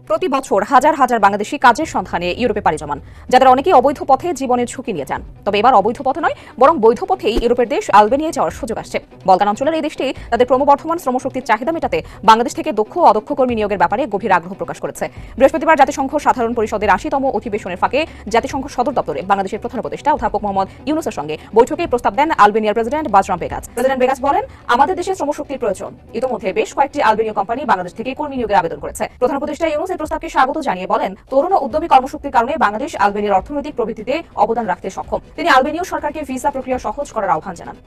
প্রতি বছর হাজার হাজার বাংলাদেশি কাজের সন্ধানে ইউরোপে পাড়ি জমান, যাদের অনেকেই অবৈধ পথে জীবনের ঝুঁকি নিয়ে যান। তবে এবার অবৈধ পথে নয়, বরং বৈধ পথেই ইউরোপের দেশ আলবেনিয়ায় যাওয়ার সুযোগ আসছে। বলকান অঞ্চলের এই দেশটি তাদের ক্রমবর্ধমান শ্রমশক্তির চাহিদা মেটাতে বাংলাদেশ থেকে দক্ষ ও অদক্ষ কর্মী নিয়োগের ব্যাপারে গভীর আগ্রহ প্রকাশ করেছে। বৃহস্পতিবার জাতিসংঘ সাধারণ পরিষদের ৮০তম অধিবেশনের ফাঁকে জাতিসংঘ সদর দপ্তরে বাংলাদেশের প্রধান উপদেষ্টা অধ্যাপক মোহাম্মদ ইউনুসের সঙ্গে বৈঠকে প্রস্তাব দেন আলবেনিয়ার প্রেসিডেন্ট বাজরাম বেগাচ। প্রেসিডেন্ট বেগাচ বলেন, আমাদের দেশে শ্রমশক্তির প্রয়োজন। ইতিমধ্যে বেশ কয়েকটি আলবেনীয় কোম্পানি বাংলাদেশ থেকে কর্মী নিয়োগের আবেদন করেছে। প্রধান উপদেষ্টা ইউনুস এই প্রস্তাবকে স্বাগত জানিয়ে বলেন, তরুণ ও উদ্যমী কর্মশক্তির কারণে বাংলাদেশ আলবেনিয়ার অর্থনৈতিক প্রবৃদ্ধিতে অবদান রাখতে সক্ষম। তিনি আলবেনীয় সরকারকে ভিসা প্রক্রিয়া সহজ করার আহ্বান জানান।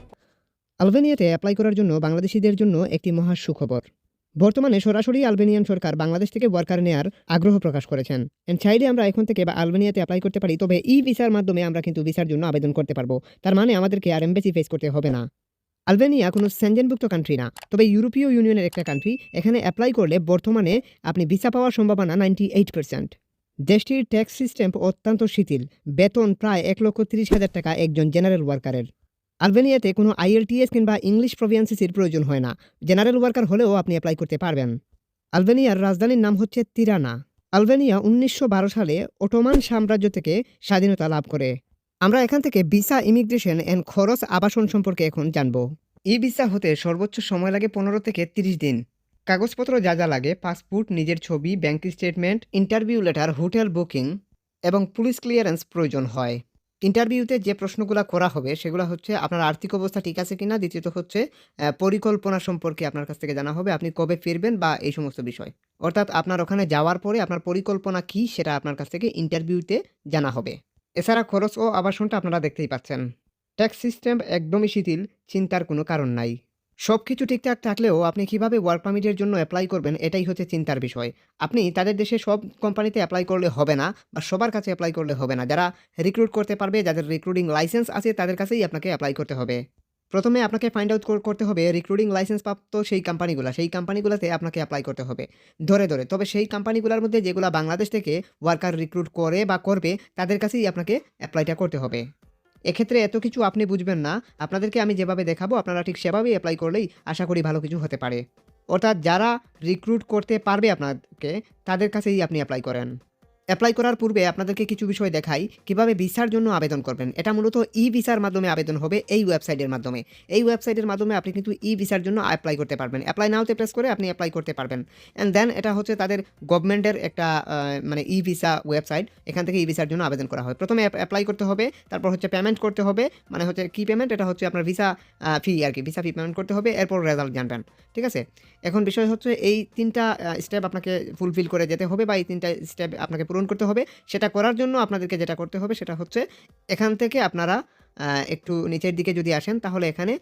আলবেনিয়াতে অ্যাপ্লাই করার জন্য বাংলাদেশিদের জন্য একটি মহা সুখবর। বর্তমানে সরাসরি আলবেনিয়ান সরকার বাংলাদেশ থেকে ওয়ার্কার নেয়ার আগ্রহ প্রকাশ করেছেন। চাইলে আমরা এখন থেকে আলবেনিয়াতে অ্যাপ্লাই করতে পারি, তবে ই ভিসার মাধ্যমে আমরা কিন্তু ভিসার জন্য আবেদন করতে পারবো। তার মানে আমাদেরকে আর এমবেসি ফেস করতে হবে না। আলবেনিয়া কোনো সেনজেনভুক্ত কান্ট্রি না, তবে ইউরোপীয় ইউনিয়নের একটা কান্ট্রি। এখানে অ্যাপ্লাই করলে বর্তমানে আপনি ভিসা পাওয়ার সম্ভাবনা 98%। দেশটির ট্যাক্স সিস্টেম অত্যন্ত শিথিল। বেতন প্রায় 1,30,000 টাকা একজন জেনারেল ওয়ার্কারের। আলবেনিয়াতে কোনো IELTS কিংবা ইংলিশ প্রভিয়েন্সির প্রয়োজন হয় না। জেনারেল ওয়ার্কার হলেও আপনি অ্যাপ্লাই করতে পারবেন। আলবেনিয়ার রাজধানীর নাম হচ্ছে তিরানা। আলবেনিয়া 1912 সালে অটোমান সাম্রাজ্য থেকে স্বাধীনতা লাভ করে। আমরা এখান থেকে ভিসা, ইমিগ্রেশন অ্যান্ড খরচ, আবাসন সম্পর্কে এখন জানব। ই ভিসা হতে সর্বোচ্চ সময় লাগে 15 থেকে 30 দিন। কাগজপত্র যা যা লাগে, পাসপোর্ট, নিজের ছবি, bank statement, interview letter, hotel booking এবং পুলিশ ক্লিয়ারেন্স প্রয়োজন হয়। ইন্টারভিউতে যে প্রশ্নগুলো করা হবে সেগুলো হচ্ছে আপনার আর্থিক অবস্থা ঠিক আছে কিনা, দ্বিতীয়ত হচ্ছে পরিকল্পনা সম্পর্কে আপনার কাছ থেকে জানা হবে, আপনি কবে ফিরবেন বা এই সমস্ত বিষয়। অর্থাৎ আপনার ওখানে যাওয়ার পরে আপনার পরিকল্পনা কী সেটা আপনার কাছ থেকে ইন্টারভিউতে জানা হবে। এছাড়া খরচ ও আবাসনটা আপনারা দেখতেই পাচ্ছেন। ট্যাক্স সিস্টেম একদমই শিথিল, চিন্তার কোনো কারণ নাই। সব কিছু ঠিকঠাক থাকলেও আপনি কিভাবে ওয়ার্ক পারমিটের জন্য অ্যাপ্লাই করবেন এটাই হচ্ছে চিন্তার বিষয়। আপনি তাদের দেশে সব কোম্পানিতে অ্যাপ্লাই করলে হবে না, বা সবার কাছে অ্যাপ্লাই করলে হবে না। যারা রিক্রুট করতে পারবে, যাদের রিক্রুটিং লাইসেন্স আছে, তাদের কাছেই আপনাকে অ্যাপ্লাই করতে হবে। প্রথমে আপনাকে ফাইন্ড আউট করতে হবে রিক্রুটিং লাইসেন্স প্রাপ্ত সেই কোম্পানিগুলোতে আপনাকে অ্যাপ্লাই করতে হবে ধরে ধরে। তবে সেই কোম্পানিগুলোর মধ্যে যেগুলো বাংলাদেশ থেকে ওয়ার্কার রিক্রুট করে বা করবে, তাদের কাছেই আপনাকে অ্যাপ্লাইটা করতে হবে। এক্ষেত্রে এত কিছু আপনি বুঝবেন না। আপনাদেরকে আমি যেভাবে দেখাবো আপনারা ঠিক সেভাবেই অ্যাপ্লাই করলেই আশা করি ভালো কিছু হতে পারে। অর্থাৎ যারা রিক্রুট করতে পারবে আপনাকে, তাদের কাছেই আপনি অ্যাপ্লাই করেন। অ্যাপ্লাই করার পূর্বে আপনাদেরকে কিছু বিষয় দেখাই কিভাবে ভিসার জন্য আবেদন করবেন। এটা মূলত ই ভিসার মাধ্যমে আবেদন হবে, এই ওয়েবসাইটের মাধ্যমে। এই ওয়েবসাইটের মাধ্যমে আপনি কিন্তু ই ভিসার জন্য অ্যাপ্লাই করতে পারবেন। অ্যাপ্লাই নাওতে প্রেস করে আপনি অ্যাপ্লাই করতে পারবেন। অ্যান্ড দেন এটা হচ্ছে তাদের গভর্নমেন্টের একটা মানে ই ভিসা ওয়েবসাইট। এখান থেকে ই ভিসার জন্য আবেদন করা হয়। প্রথমে অ্যাপ্লাই করতে হবে, তারপর হচ্ছে পেমেন্ট করতে হবে। মানে হচ্ছে কি পেমেন্ট, এটা হচ্ছে আপনার ভিসা ফি আর কি, ভিসা ফি পেমেন্ট করতে হবে, এরপর রেজাল্ট জানবেন। ঠিক আছে, এখন বিষয় হচ্ছে এই 3টা স্টেপ আপনাকে ফুলফিল করে যেতে হবে, বা এই 3টা স্টেপ আপনাকে পূরণ করতে হবে। সেটা করার জন্য আপনাদেরকে যেটা করতে হবে সেটা হচ্ছে এখান থেকে আপনারা একটু নিচের দিকে যদি আসেন, তাহলে এখানে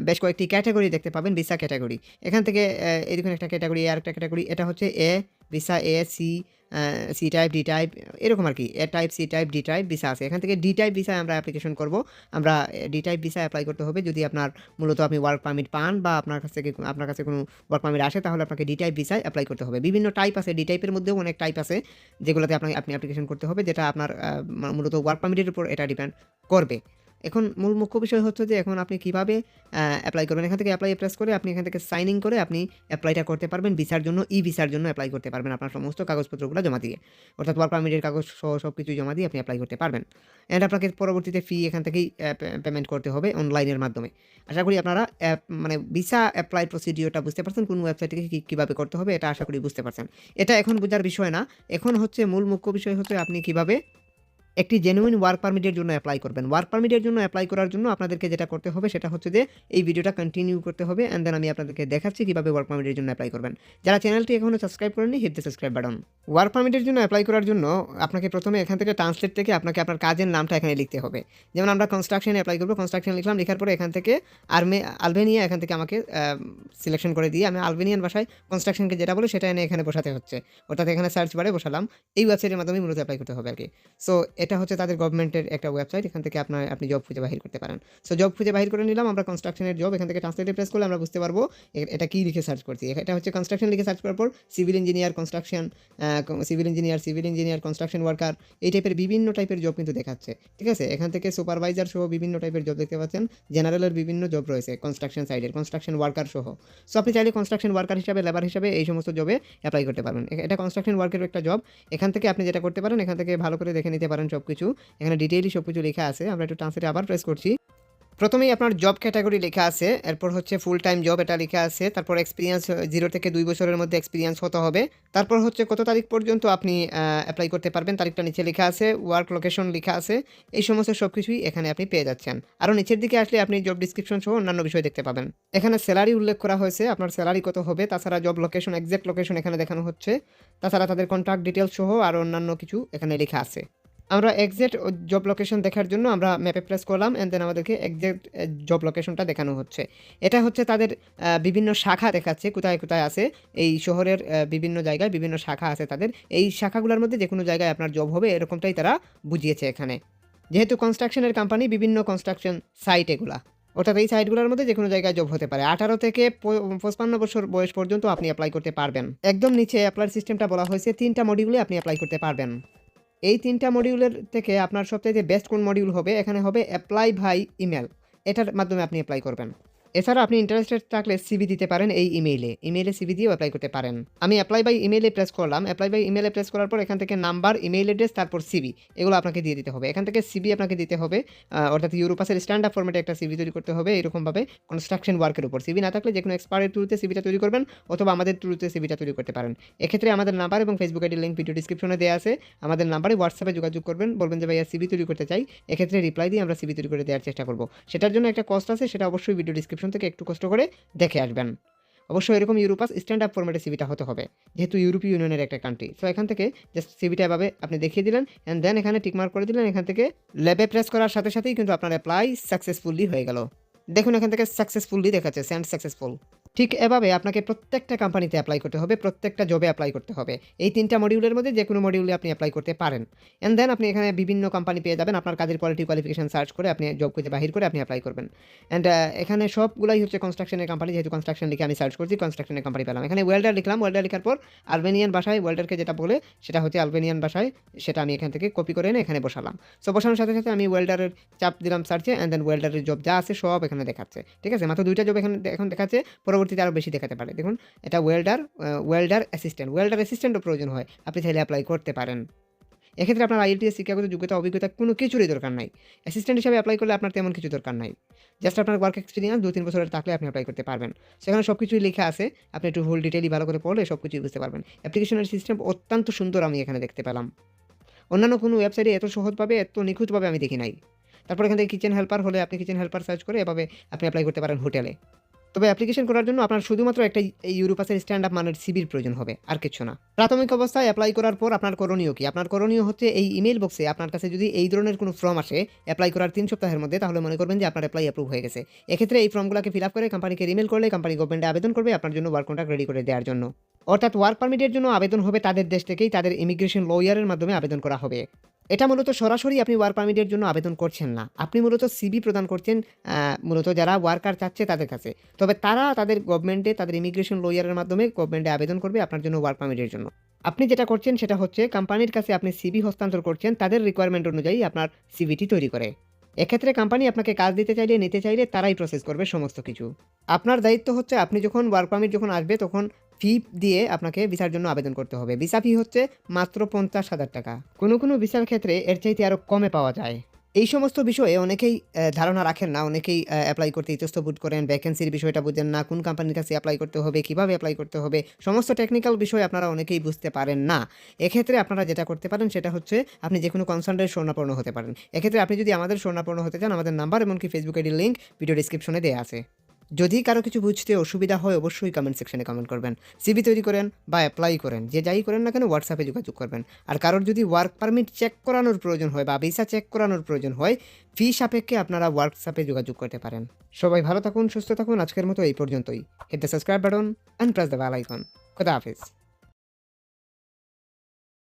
বেশ কয়েকটি ক্যাটাগরি দেখতে পাবেন, ভিসা ক্যাটাগরি। এখান থেকে এই দেখুন একটা ক্যাটাগরি, আর একটা ক্যাটাগরি, এটা হচ্ছে A visa, A C type, D type, এরকম আর কি। A type, C type, D type visa আছে। এখান থেকে ডি টাইপ ভিসায় আমরা অ্যাপ্লিকেশন করব। আমরা ডি টাইপ ভিসা অ্যাপ্লাই করতে হবে যদি আপনার মূলত আপনি ওয়ার্ক পারমিট পান বা আপনার কাছে কোনো ওয়ার্ক পারমিট আসে, তাহলে আপনাকে ডি টাইপ ভিসায় অ্যাপ্লাই করতে হবে। বিভিন্ন টাইপ আছে, ডি টাইপের মধ্যেও অনেক টাইপ আছে যেগুলোতে আপনি অ্যাপ্লিকেশন করতে হবে, যেটা আপনার মূলত ওয়ার্ক পারমিটের উপর এটা ডিপেন্ড করবে। এখন মুখ্য বিষয় হচ্ছে যে এখন আপনি কীভাবে অ্যাপ্লাই করবেন। এখান থেকে অ্যাপ্লাই প্রেস করে আপনি এখান থেকে সাইন ইন করে আপনি অ্যাপ্লাইটা করতে পারবেন ভিসার জন্য, ই ভিসার জন্য অ্যাপ্লাই করতে পারবেন আপনার সমস্ত কাগজপত্রগুলো জমা দিয়ে। অর্থাৎ ওয়ার্ক পারমিটের কাগজ সহ সব কিছু জমা দিয়ে আপনি অ্যাপ্লাই করতে পারবেন। অ্যান্ড আপনাকে পরবর্তীতে ফি এখান থেকেই পেমেন্ট করতে হবে অনলাইনের মাধ্যমে। আশা করি আপনারা মানে ভিসা অ্যাপ্লাই প্রসিডিওরটা বুঝতে পারছেন, কোন ওয়েবসাইট থেকে কীভাবে করতে হবে এটা আশা করি বুঝতে পারছেন। এটা এখন বোঝার বিষয় না। এখন হচ্ছে মুখ্য বিষয় হচ্ছে আপনি কীভাবে একটি জেনুইন ওয়ার্ক পারমিটের জন্য অ্যাপ্লাই করবেন। ওয়ার্ক পারমিটের জন্য অ্যাপ্লাই করার জন্য আপনাদেরকে যেটা করতে হবে সেটা হচ্ছে যে এই ভিডিওটা কন্টিনিউ করতে হবে, অ্যান্ড দেন আমি আপনাদেরকে দেখাচ্ছি কীভাবে ওয়ার্ক পারমিটের জন্য অ্যাপ্লাই করবেন। যারা চ্যানেলটি এখনও সাবস্ক্রাইব করেননি, hit the subscribe button. Work পারমিটের জন্য অ্যাপ্লাই করার জন্য আপনাকে প্রথমে এখান থেকে ট্রান্সলেট থেকে আপনাকে আপনার কাজের নামটা এখানে লিখতে হবে। যেমন আমরা কনস্ট্রাকশনে অ্যাপ্লাই করবো, কনস্ট্রাকশন লিখলাম, লেখার পরে এখান থেকে আলবেনিয়া এখান থেকে আমাকে সিলেকশন করে দিয়ে আমি আলবেনিয়ান ভাষায় কনস্ট্রাকশনকে যেটা বলে সেটা এনে এখানে বসাতে হচ্ছে। অর্থাৎ এখানে সার্চ বারে বসালাম। এই ওয়েবসাইটের মাধ্যমে মূলত অ্যাপ্লাই করতে হবে আর কি। সো এটা হচ্ছে তাদের গভর্নমেন্টের একটা ওয়েবসাইট, এখান থেকে আপনি জব খুঁজে বাহির করতে পারেন। সো জব খুঁজে বাহির করে নিলাম আমরা কনস্ট্রাকশনের জব, এখান থেকে ট্রান্সলেটে প্রেস করলে আমরা বুঝতে পারবো এটা কী লিখে সার্চ করছি। এটা হচ্ছে কনস্ট্রাকশন লিখে সার্চ করার পর civil engineer, civil engineer, construction worker, এই টাইপের বিভিন্ন টাইপের জব কিন্তু দেখাচ্ছে। ঠিক আছে, এখান থেকে সুপারভাইজার সহ বিভিন্ন টাইপের জব দেখতে পাচ্ছেন। জেনারেলের বিভিন্ন জব রয়েছে কনস্ট্রাকশন সাইডের, কনস্ট্রাকশন ওয়ার্কার সহ। সো আপনি চাইলে কনস্ট্রাকশন ওয়ার্কার হিসাবে, লেবার হিসাবে এই সমস্ত জবে অ্যাপ্লাই করতে পারবেন। এটা কনস্ট্রাকশন ওয়ার্কের একটা জব। এখান থেকে আপনি যেটা করতে পারেন, এখান থেকে ভালো করে দেখে নিতে পারেন সব কিছু। এখানে ডিটেইলি সব কিছু লেখা আছে। আমরা একটু ট্রান্সলেটে আবার প্রেস করছি। প্রথমেই আপনার জব ক্যাটাগরি লেখা আছে, এরপর হচ্ছে ফুল টাইম জব এটা লেখা আছে, তারপর এক্সপিরিয়েন্স 0 থেকে 2 বছরের মধ্যে এক্সপিরিয়েন্স হতে হবে। তারপর হচ্ছে কত তারিখ পর্যন্ত আপনি অ্যাপ্লাই করতে পারবেন, তারিখটা নিচে লেখা আছে, ওয়ার্ক লোকেশন লেখা আছে। এই সমস্ত সব কিছুই এখানে আপনি পেয়ে যাচ্ছেন। আরও নিচের দিকে আসলে আপনি জব ডিসক্রিপশন সহ অন্যান্য বিষয় দেখতে পাবেন। এখানে স্যালারি উল্লেখ করা হয়েছে, আপনার স্যালারি কত হবে, তাছাড়া জব লোকেশন, এক্সাক্ট লোকেশন এখানে দেখানো হচ্ছে, তাছাড়া তাদের কন্ট্যাক্ট ডিটেলস সহ আর অন্যান্য কিছু এখানে লেখা আছে। আমরা এক্সাক্ট জব লোকেশন দেখার জন্য আমরা ম্যাপে প্রেস করলাম, অ্যান্ড দেন আমাদেরকে এক্সাক্ট জব লোকেশনটা দেখানো হচ্ছে। এটা হচ্ছে তাদের বিভিন্ন শাখা দেখাচ্ছে, কোথায় কোথায় আছে এই শহরের বিভিন্ন জায়গায় বিভিন্ন শাখা আছে তাদের। এই শাখাগুলোর মধ্যে যে কোনো জায়গায় আপনার জব হবে এরকমটাই তারা বুঝিয়েছে এখানে। যেহেতু কনস্ট্রাকশনের কোম্পানি, বিভিন্ন কনস্ট্রাকশন সাইট এগুলা, অর্থাৎ এই সাইটগুলোর মধ্যে যে কোনো জায়গায় জব হতে পারে। 18 থেকে 55 বছর বয়স পর্যন্ত আপনি অ্যাপ্লাই করতে পারবেন। একদম নিচে অ্যাপ্লাই সিস্টেমটা বলা হয়েছে, 3টা মডিউলে আপনি অ্যাপ্লাই করতে পারবেন। এই 3টা মডিউলের থেকে আপনার সবচাইতে বেস্ট কোন মডিউল হবে, এখানে হবে অ্যাপ্লাই বাই ইমেল, এটার মাধ্যমে আপনি অ্যাপ্লাই করবেন। এছাড়া আপনি ইন্টারেস্টেড থাকলে সিভি দিতে পারেন এই ইমেইলে সিভি দিয়েও অ্যাপ্লাই করতে পারেন। আমি অ্যাপ্লাই বাই ইমেইলে প্রেস করলাম। অ্যাপ্লাই বাই ইমেইলে প্রেস করার পর এখান থেকে নাম্বার, ইমেইল অ্যাড্রেস, তারপর সিভি, এগুলো আপনাকে দিয়ে দিতে হবে। এখান থেকে সিভি আপনাকে দিতে হবে, অর্থাৎ ইউরোপাসের স্ট্যান্ডার্ড ফরম্যাটে একটা সিভি তৈরি করতে হবে এরকমভাবে কনস্ট্রাকশন ওয়ার্কের উপর। সিভি না থাকলে যে কোনো এক্সপার্টের থ্রুতে সিভিটা তৈরি করবেন, অথবা আমাদের থ্রুতে সিভিটা তৈরি করতে পারেন। এক্ষেত্রে আমাদের নাম্বার এবং ফেসবুক আইডির লিঙ্ক ভিডিও ডিসক্রিপশনে দেওয়া আছে। আমাদের নাম্বারে হোয়াটসঅ্যাপে যোগাযোগ করবেন, বলবেন যে ভাইয়া সিভি তৈরি করতে চাই। এক্ষেত্রে রিপ্লাই দিয়ে আমরা সিভি তৈরি করে দেওয়ার চেষ্টা করব। সেটার জন্য একটা কস্ট আছে, সেটা অবশ্যই ভিডিও ডিসক্রিপশন থেকে একটু কষ্ট করে দেখে আসবেন। অবশ্যই এরকম ইউরোপাস স্ট্যান্ডার্ড ফরম্যাটে সিভিটা হতে হবে, যেহেতু ইউরোপীয় ইউনিয়নের একটা কান্ট্রি। সো এখান থেকে জাস্ট সিভিটা এভাবে আপনি দেখিয়ে দিলেন, অ্যান্ড দেন এখানে টিকমার্ক করে দিলেন। এখান থেকে ল্যাবে প্রেস করার সাথে সাথেই কিন্তু আপনার অ্যাপ্লাই সাকসেসফুলি হয়ে গেল। দেখুন এখান থেকে সাকসেসফুলি দেখাচ্ছে, সেন্ড সাকসেসফুল। ঠিক এভাবে আপনাকে প্রত্যেকটা কোম্পানিতে অ্যাপ্লাই করতে হবে, প্রত্যেকটা জবে অ্যাপ্লাই করতে হবে। এই 3টা মডিউলের মধ্যে যে কোনো মডিউলে আপনি অ্যাপ্লাই করতে পারেন। অ্যান্ড দেন আপনি এখানে বিভিন্ন কোম্পানি পেয়ে যাবেন। আপনার কাজের কোয়ালিফিকেশন সার্চ করে আপনি জব খুঁজে বাহির করে আপনি অ্যাপ্লাই করবেন। অ্যান্ড এখানে সবগুলাই হচ্ছে কনস্ট্রাকশনের কোম্পানি, যেহেতু কনস্ট্রাকশন লিখে আমি সার্চ করছি, কনস্ট্রাকশনের কোম্পানি পেলাম। এখানে ওয়েল্ডার লিখলাম, ওয়েল্ডার লেখার পর আলবেনিয়ান ভাষায় ওয়েল্ডারকে যেটা বলে সেটা হচ্ছে আলবেনিয়ান ভাষায়, সেটা আমি এখান থেকে কপি করে এনে এখানে বসালাম। সো বসানোর সাথে সাথে আমি ওয়েল্ডারের চাপ দিলাম সার্চে, অ্যান্ড দেন ওয়েল্ডারের জব যা আছে সব এখানে দেখাচ্ছে। ঠিক আছে, মাত্র 2টা জব এখানে এখন দেখাচ্ছে, পরবর্তীতে আরও বেশি দেখাতে পারে। দেখুন এটা ওয়েল্ডার অ্যাসিস্ট্যান্টও প্রয়োজন হয়, আপনি চাইলে অ্যাপ্লাই করতে পারেন। এক্ষেত্রে আপনার আইএলটিএস শিক্ষাগত যোগ্যতা, অভিজ্ঞতা কোনো কিছুরই দরকার নাই। অ্যাসিস্ট্যান্ট হিসাবে অ্যাপ্লাই করলে আপনার তেমন কিছু দরকার নাই, জাস্ট আপনার ওয়ার্ক এক্সপিরিয়েন্স 2-3 বছরের থাকলে আপনি অ্যাপ্লাই করতে পারবেন। সেখানে সব কিছুই লেখা আছে, আপনি একটু হোল ডিটেইলি ভালো করে পড়লে সব কিছুই বুঝতে পারবেন। অ্যাপ্লিকেশনের সিস্টেম অত্যন্ত সুন্দর আমি এখানে দেখতে পেলাম, অন্যান্য কোনো ওয়েবসাইটে এত সহজভাবে এত নিখুঁতভাবে আমি দেখি নাই। তারপর এখান থেকে কিচেন হেল্পার হলে আপনি কিচেন হেল্পার সার্চ করে এভাবে আপনি অ্যাপ্লাই করতে পারেন হোটেলে। তবে অ্যাপ্লিকেশন করার জন্য আপনার শুধুমাত্র একটা ইউরোপাসের স্ট্যান্ড আপ মানের সিভির প্রয়োজন হবে, আর কিছু না। প্রাথমিক অবস্থায় অ্যাপ্লাই করার পর আপনার করণীয় কি? আপনার করণীয় হচ্ছে এই ইমেল বক্সে আপনার কাছে যদি এই ধরনের কোনো ফর্ম আসে অ্যাপ্লাই করার 3 সপ্তাহের মধ্যে, তাহলে মনে করবেন যে আপনার অ্যাপ্লাই অ্যাপ্রুভ হয়ে গেছে। এক্ষেত্রে এই ফর্মগুলোকে ফিল আপ করে কোম্পানিকে ইমেল করলে কোম্পানি গভর্নমেন্টে আবেদন করবে আপনার জন্য ওয়ার্ক কন্ট্রাক্ট রেডি করে দেওয়ার জন্য। অর্থাৎ ওয়ার্ক পারমিটের জন্য আবেদন হবে তাদের দেশ থেকেই, তাদের ইমিগ্রেশন লয়ারের মাধ্যমে আবেদন করা হবে। এটা মূলত সরাসরি আপনি ওয়ার্ক পারমিটের জন্য আবেদন করছেন না, আপনি মূলত সিভি প্রদান করছেন মূলত যারা ওয়ার্কার চাচ্ছে তাদের কাছে। তবে তারা তাদের গভর্নমেন্টে, তাদের ইমিগ্রেশন লয়ারের মাধ্যমে গভর্নমেন্টে আবেদন করবে আপনার জন্য ওয়ার্ক পারমিটের জন্য। আপনি যেটা করছেন সেটা হচ্ছে কোম্পানির কাছে আপনি সিভি হস্তান্তর করছেন তাদের রিকোয়ারমেন্ট অনুযায়ী আপনার সিভিটি তৈরি করে। এক্ষেত্রে কোম্পানি আপনাকে কাজ দিতে চাইলে, নিতে চাইলে তারাই প্রসেস করবে সমস্ত কিছু। আপনার দায়িত্ব হচ্ছে আপনি যখন ওয়ার্ক পারমিট যখন আসবে তখন ফি দিয়ে আপনাকে ভিসার জন্য আবেদন করতে হবে। ভিসা ফি হচ্ছে মাত্র 50,000 টাকা। কোনো কোনো ভিসার ক্ষেত্রে এর চাইতে আরও কমে পাওয়া যায়। এই সমস্ত বিষয়ে অনেকেই ধারণা রাখেন না, অনেকেই অ্যাপ্লাই করতে ইতস্তত করেন, ভ্যাকেন্সির বিষয়টা বুঝেন না, কোন কোম্পানির কাছে অ্যাপ্লাই করতে হবে, কীভাবে অ্যাপ্লাই করতে হবে, সমস্ত টেকনিক্যাল বিষয় আপনারা অনেকেই বুঝতে পারেন না। এক্ষেত্রে আপনারা যেটা করতে পারেন সেটা হচ্ছে আপনি যে কোনো কনসালটেন্টের শরণাপন্ন হতে পারেন। এক্ষেত্রে আপনি যদি আমাদের শরণাপন্ন হতে চান, আমাদের নাম্বার এমনকি ফেসবুক আইডির লিঙ্ক ভিডিও ডিসক্রিপশনে দেওয়া আছে। যদি কারো কিছু বুঝতে অসুবিধা হয় অবশ্যই কমেন্ট সেকশনে কমেন্ট করবেন। সিভি তৈরি করেন বা অ্যাপ্লাই করেন, যে যাই করেন না কেন হোয়াটসঅ্যাপে যোগাযোগ করবেন। আর কারোর যদি ওয়ার্ক পারমিট চেক করানোর প্রয়োজন হয় বা ভিসা চেক করানোর প্রয়োজন হয়, ফি সাপেক্ষে আপনারা হোয়াটসঅ্যাপে যোগাযোগ করতে পারেন। সবাই ভালো থাকুন, সুস্থ থাকুন। আজকের মতো এই পর্যন্তই। Hit the subscribe button and press the bell icon. খোদা হাফেজ।